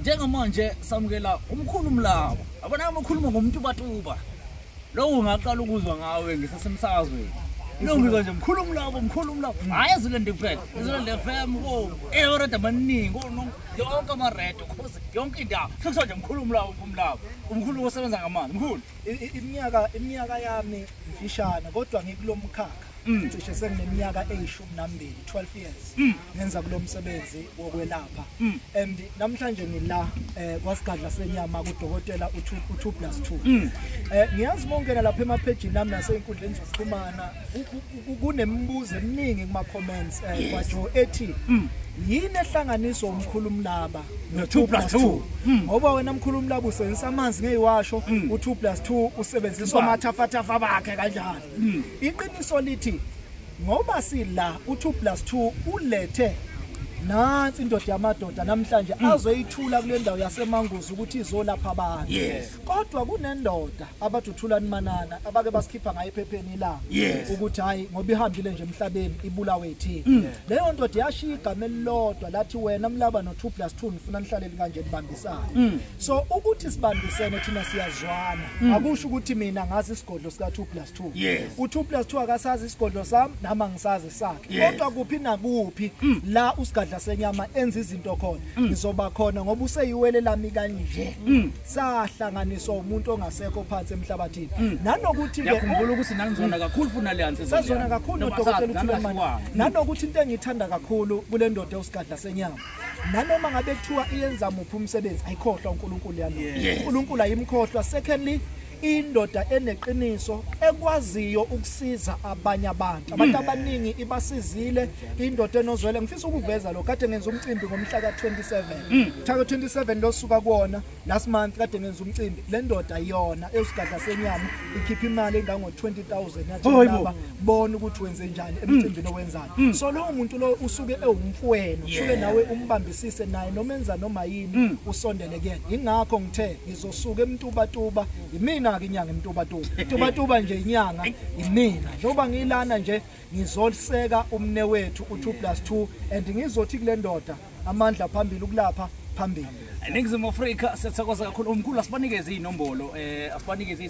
njengamanje samukela umkhulu umlaba abona amakhuluma ngomuntu batuba lo ungaqala ukuzwa ngawe ngisasemsakazweni lo ngizwa nje umkhulu umlaba hayi ezilende kuphela ezilende FM ko eyorada amaningi yonke amaredo cause yonke indawo sokusho nje umkhulu umkhulu osebenza ngamanzi umkhulu iminyaka yami mfishana kodwa ngikulomkhakha cishe sengineminyaka e12 years ngenza kulomsebenzi wokwelapha and namhlanje ngila kwasigadla senyama kudokotela u2+2 ngiyazi mongena lapha emapage nami naseinkundleni zokuxhumana kunembuzo eminingi kuma comments kwajo ethi yini ehlanganiso umkhulu umlaba no2+2 ngoba wena umkhulu umlaba usebenzisa amanzi ngeyiwasho u2+2 usebenzisa amathafathafa bakhe kanjalo iqiniso lithi ngoba sila u2+2 ulethe nansi indoda yamadoda namhlanje azoyithula kule ndawo yasemanguzi ukuthi izolapha abantu kodwa kunendoda abathi uthulani manana abake basikhipha ngaye ephepheni la ukuthi hayi ngoba ihambile nje emhlabeni ibulawe ithini leyo ndoda yashiya igama elilodwa lathi wena mlaba no2+2 nifuna nihlalele kanje nibambisana so ukuthi sibambisene thina siyazwana akusho ukuthi mina ngazi isigodlo sika 2+2 u2+2 akasazi isigodlo sami nama ngisazi sakhe kodwa kuphi nakuphi la usigadla senyama enza izinto khona ngizoba khona ngoba useyiwele lami kanje sahlanganiswa umuntu ongasekho phansi emhlabathini nanokuthi ke yakhumbula ukuthi nanizona kakhulu funa leyansi sazona kakhulu dokotela uthula nanokuthi into engithanda kakhulu kule ndoda usigadla senyama nanoma ngabe kuthiwa iyenza muphi umsebenzi ayikhohlwa uNkulunkulu yami uNkulunkulu ayimkhohlwa secondly indoda eneqiniso ekwaziyo ukusiza abanye abantu abaningi ibasizile indoda enozwele ngifisa ukuveza lo kade ngenza umcimbi ngomhla ka27 mhla ka27 losuka kuona last month kade ngenza umcimbi le ndoda yona esigadla senyama ikhipha imali engango 20,000 yathi baba bona ukuthi wenze njani emcimbini owenzayo so lo muntu lo usuke ewumfweno usuke nawe umbambisise naye nomenza noma yini usondele kuyena ingakho ngithe ngizosuka emntubatuba imina inyanga emntubatuba nje inyanga imina njoba ngilana nje ngizoseka umne wethu u2+2 and ngizothi kule ndoda amandla phambili ukulapha phambili eNingizimu Afrika sithokoza kakhulu umkhulu asibanikeze inombolo asibanikeze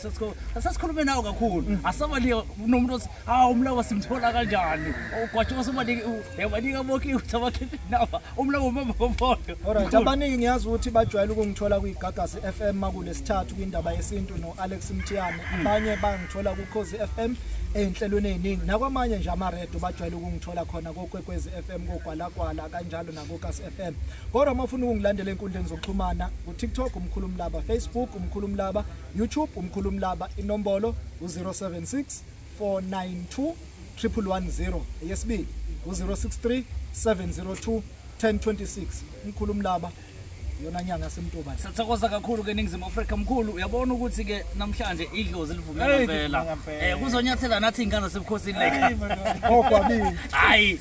sasikhulume nawo kakhulu asabaliyo nomuntu othi umlaba simthola kanjani kwathi sobanika yabanika bonke uthabakhiphi naba umlaba umama ngomfondo alright abaningi ngiyazi ukuthi bajwayele ukungithola kuiGagasi FM makulesithathu kwindaba yesintu noAlex Mthiyane abanye bangithola kuKhozi FM enhlelweni eziningi nakwamanye nje amaredo bajwayele ukungithola khona koKwekwezi FM koGwalagwala kanjalo nakoKasi FM kodwa mafuna ukungilandela enkundleni zokuxhumana kuTikTok umkhulu umlaba Facebook umkhulu umlaba YouTube umkhulu umlaba inombolo u076 492 110 yesibili u063 702 1026 umkhulu umlaba yona nyanga semntoba sithokoza kakhulu ke eNingizimu Afrika mkhulu uyabona ukuthi ke namhlanje idlozi livumela impela kuzonyathela nathi ingane sebukhosini like okwabili hayi